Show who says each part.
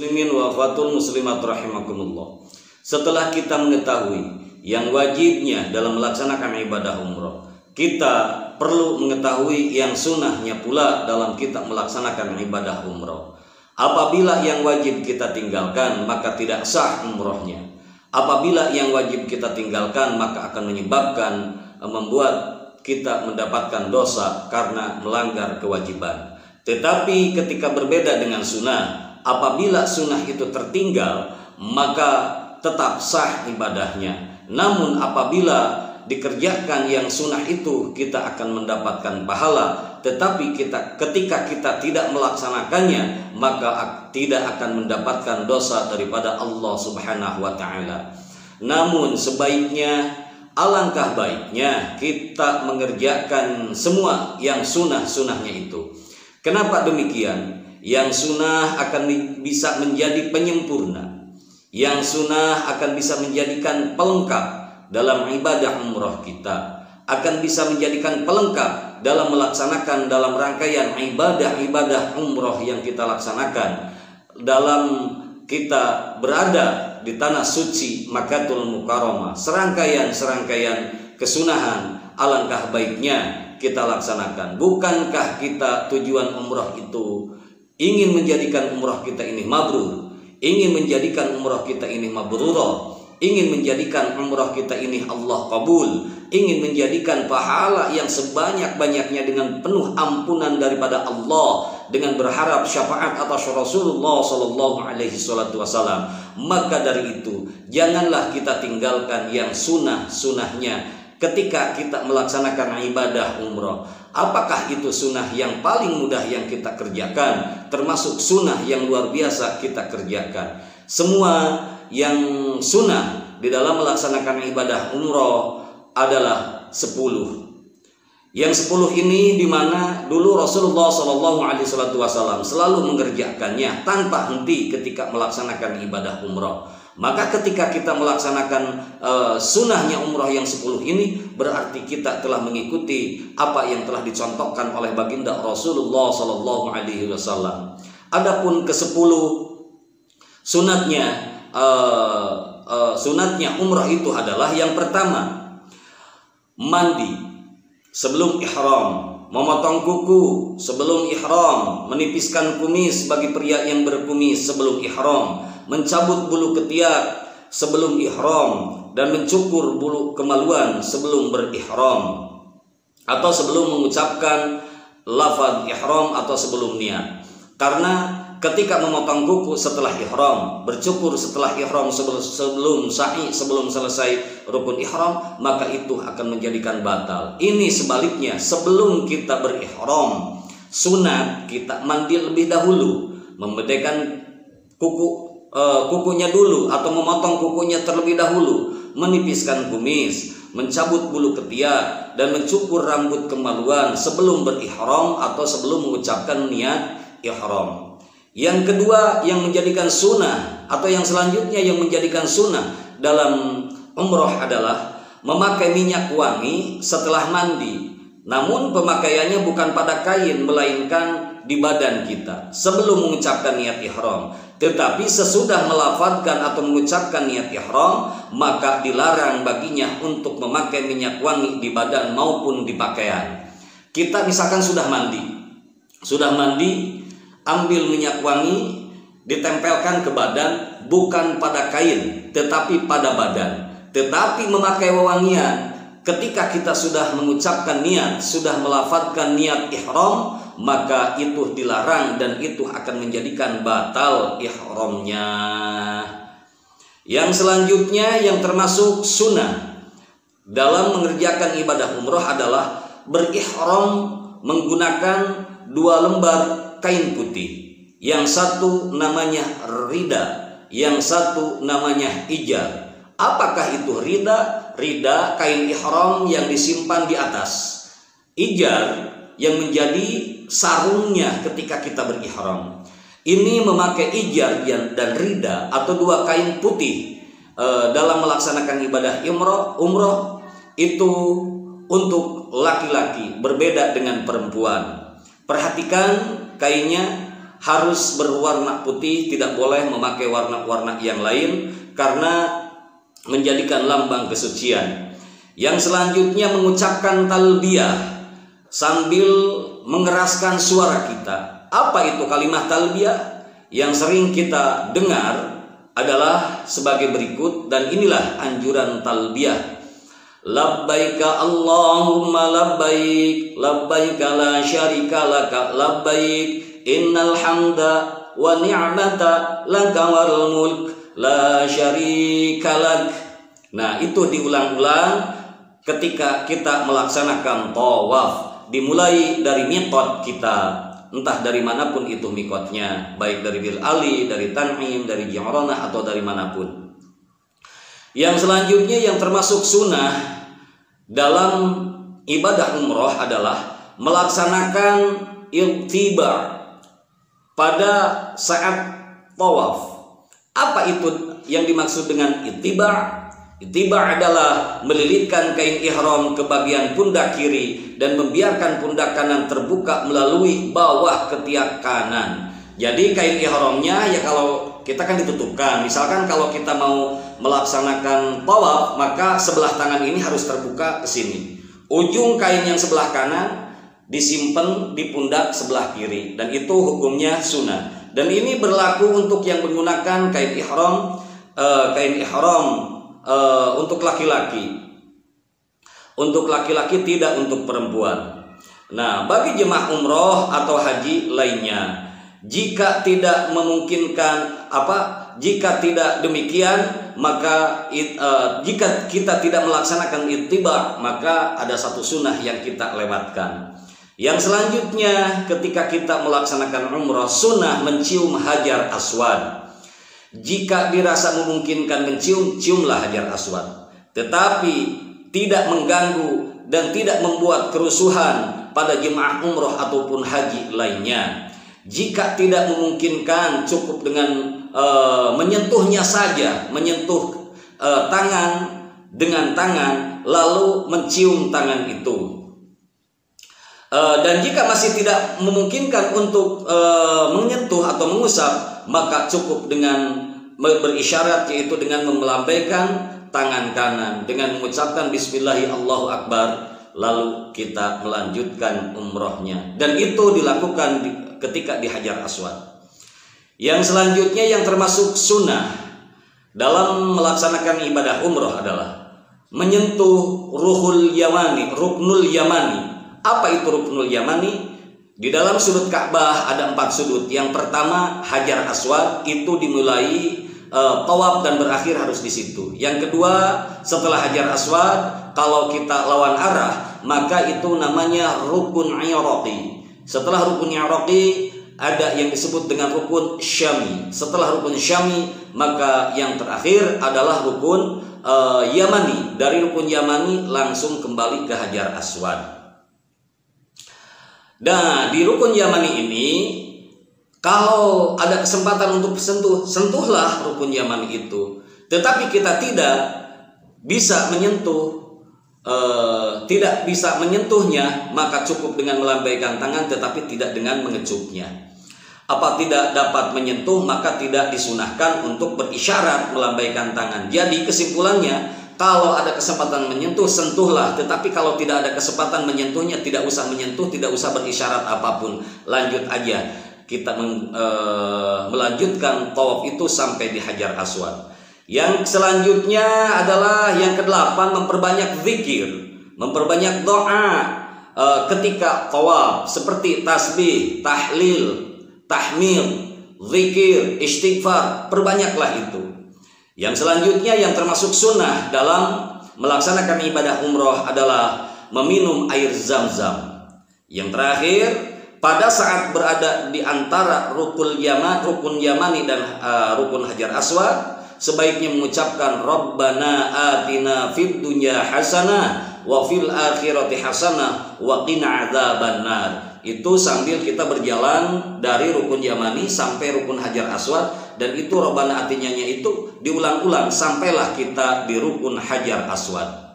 Speaker 1: Muslimin wa akhwatul muslimat rahimakumullah. Setelah kita mengetahui yang wajibnya dalam melaksanakan ibadah umroh, kita perlu mengetahui yang sunnahnya pula dalam kita melaksanakan ibadah umroh. Apabila yang wajib kita tinggalkan, maka tidak sah umrohnya. Apabila yang wajib kita tinggalkan, maka akan menyebabkan membuat kita mendapatkan dosa karena melanggar kewajiban. Tetapi ketika berbeda dengan sunnah, apabila sunnah itu tertinggal, maka tetap sah ibadahnya. Namun apabila dikerjakan yang sunnah itu, kita akan mendapatkan pahala. Tetapi ketika kita tidak melaksanakannya, maka tidak akan mendapatkan dosa daripada Allah Subhanahu wa ta'ala. Namun sebaiknya, alangkah baiknya kita mengerjakan semua yang sunnah-sunnahnya itu. Kenapa demikian? Yang sunnah akan bisa menjadi penyempurna. Yang sunnah akan bisa menjadikan pelengkap dalam ibadah umroh kita. Akan bisa menjadikan pelengkap dalam melaksanakan dalam rangkaian ibadah-ibadah umroh yang kita laksanakan. Dalam kita berada di tanah suci Makkatul Mukarramah, serangkaian kesunahan alangkah baiknya kita laksanakan. Bukankah kita tujuan umroh itu ingin menjadikan umroh kita ini mabrur, ingin menjadikan umroh kita ini mabrurah, ingin menjadikan umroh kita ini Allah kabul, ingin menjadikan pahala yang sebanyak-banyaknya dengan penuh ampunan daripada Allah, dengan berharap syafaat atas Rasulullah sallallahu alaihi wasallam. Maka dari itu, janganlah kita tinggalkan yang sunnah-sunnahnya ketika kita melaksanakan ibadah umroh. Apakah itu sunnah yang paling mudah yang kita kerjakan, termasuk sunnah yang luar biasa kita kerjakan. Semua yang sunnah di dalam melaksanakan ibadah umroh adalah 10. Yang 10 ini di mana dulu Rasulullah SAW selalu mengerjakannya tanpa henti ketika melaksanakan ibadah umroh. Maka ketika kita melaksanakan sunnahnya umroh yang 10 ini, berarti kita telah mengikuti apa yang telah dicontohkan oleh baginda Rasulullah SAW. Adapun ke-10 sunatnya umroh itu adalah yang pertama, mandi sebelum ihram, memotong kuku sebelum ihram, menipiskan kumis bagi pria yang berkumis sebelum ihram, mencabut bulu ketiak sebelum ihram, dan mencukur bulu kemaluan sebelum berihram atau sebelum mengucapkan lafaz ihram atau sebelum niat. Karena ketika memotong kuku setelah ihram, bercukur setelah ihram, sebelum sa'i, sebelum selesai rukun ihram, maka itu akan menjadikan batal. Ini sebaliknya, sebelum kita berihram, sunat kita mandi lebih dahulu, membedakan kukunya dulu atau memotong kukunya terlebih dahulu, menipiskan kumis, mencabut bulu ketiak, dan mencukur rambut kemaluan sebelum berihram atau sebelum mengucapkan niat ihram. Yang kedua yang menjadikan sunnah atau yang selanjutnya yang menjadikan sunnah dalam umroh adalah memakai minyak wangi setelah mandi. Namun pemakaiannya bukan pada kain, melainkan di badan kita sebelum mengucapkan niat ihram. Tetapi sesudah melafadzkan atau mengucapkan niat ihram, maka dilarang baginya untuk memakai minyak wangi di badan maupun di pakaian. Kita misalkan sudah mandi, ambil minyak wangi, ditempelkan ke badan, bukan pada kain, tetapi pada badan. Tetapi memakai wewangian ketika kita sudah mengucapkan niat, sudah melafadzkan niat ihram, maka itu dilarang dan itu akan menjadikan batal ihramnya. Yang selanjutnya yang termasuk sunnah dalam mengerjakan ibadah umroh adalah berihram menggunakan 2 lembar kain putih. Yang satu namanya rida, yang satu namanya ijar. Apakah itu rida? Rida kain ihram yang disimpan di atas. Ijar yang menjadi sarungnya ketika kita berihram. Ini memakai ijar dan rida atau 2 kain putih dalam melaksanakan ibadah umroh itu untuk laki-laki, berbeda dengan perempuan. Perhatikan kainnya harus berwarna putih, tidak boleh memakai warna-warna yang lain karena menjadikan lambang kesucian. Yang selanjutnya mengucapkan talbiyah sambil mengeraskan suara kita. Apa itu kalimat talbiyah? Yang sering kita dengar adalah sebagai berikut, dan inilah anjuran talbiyah. Labbaika Allahumma labbaik, labbaika la syarika laka labbaik, innal hamda wa ni'mata laka wal mulk la syarika lak. Nah, itu diulang-ulang ketika kita melaksanakan tawaf, dimulai dari miqat kita, entah dari manapun itu miqatnya, baik dari Bil Ali, dari Tan'im, dari Ji'ranah, atau dari manapun. Yang selanjutnya yang termasuk sunnah dalam ibadah umroh adalah melaksanakan ittiba pada saat tawaf. Apa itu yang dimaksud dengan ittiba? Ittiba adalah melilitkan kain ihram ke bagian pundak kiri dan membiarkan pundak kanan terbuka melalui bawah ketiak kanan. Jadi kain ihramnya ya kalau kita kan ditutupkan. Misalkan kalau kita mau melaksanakan tawaf, maka sebelah tangan ini harus terbuka ke sini. Ujung kain yang sebelah kanan disimpan di pundak sebelah kiri, dan itu hukumnya sunnah. Dan ini berlaku untuk yang menggunakan kain ihram, untuk laki-laki. Untuk laki-laki, tidak untuk perempuan. Nah, bagi jemaah umroh atau haji lainnya, jika tidak memungkinkan jika tidak demikian, maka jika kita tidak melaksanakan ittiba, maka ada satu sunnah yang kita lewatkan. Yang selanjutnya, ketika kita melaksanakan umroh, sunnah mencium hajar aswad. Jika dirasa memungkinkan mencium, ciumlah hajar aswad, tetapi tidak mengganggu dan tidak membuat kerusuhan pada jemaah umroh ataupun haji lainnya. Jika tidak memungkinkan, cukup dengan menyentuhnya saja, menyentuh tangan dengan tangan, lalu mencium tangan itu. Dan jika masih tidak memungkinkan untuk menyentuh atau mengusap, maka cukup dengan berisyarat, yaitu dengan melambaikan tangan kanan dengan mengucapkan Bismillahi Allahu Akbar, lalu kita melanjutkan umrohnya. Dan itu dilakukan ketika di Hajar Aswad. Yang selanjutnya yang termasuk sunnah dalam melaksanakan ibadah umroh adalah menyentuh ruknul yamani. Apa itu ruknul yamani? Di dalam sudut Ka'bah ada 4 sudut. Yang pertama Hajar Aswad, itu dimulai tawaf dan berakhir harus di situ. Yang kedua, setelah Hajar Aswad, kalau kita lawan arah, maka itu namanya rukun Iraqi. Setelah rukun Iraqi ada yang disebut dengan rukun Syami. Setelah rukun Syami, maka yang terakhir adalah rukun Yamani. Dari rukun Yamani langsung kembali ke Hajar Aswad. Nah, di rukun Yamani ini, kalau ada kesempatan untuk sentuhlah rukun Yamani itu. Tetapi kita tidak bisa menyentuhnya, maka cukup dengan melambaikan tangan, tetapi tidak dengan mengecupnya. Apa tidak dapat menyentuh, maka tidak disunahkan untuk berisyarat melambaikan tangan. Jadi kesimpulannya, kalau ada kesempatan menyentuh, sentuhlah. Tetapi kalau tidak ada kesempatan menyentuhnya, tidak usah menyentuh, tidak usah berisyarat apapun. Lanjut aja. Kita melanjutkan tawaf itu sampai di Hajar Aswad. Yang selanjutnya adalah yang ke-8, memperbanyak zikir, memperbanyak doa ketika tawaf, seperti tasbih, tahlil, tahmid, zikir, istighfar. Perbanyaklah itu. Yang selanjutnya yang termasuk sunnah dalam melaksanakan ibadah umroh adalah meminum air zam-zam. Yang terakhir, pada saat berada di antara rukun Yamani dan rukun Hajar Aswad, sebaiknya mengucapkan Rabbana atina fid dunya hasanah wa fil akhirati hasanah wa qina adzabannar. Itu sambil kita berjalan dari rukun Yamani sampai rukun Hajar Aswad, dan itu Rabbana atinanya itu diulang-ulang sampailah kita di rukun Hajar Aswad.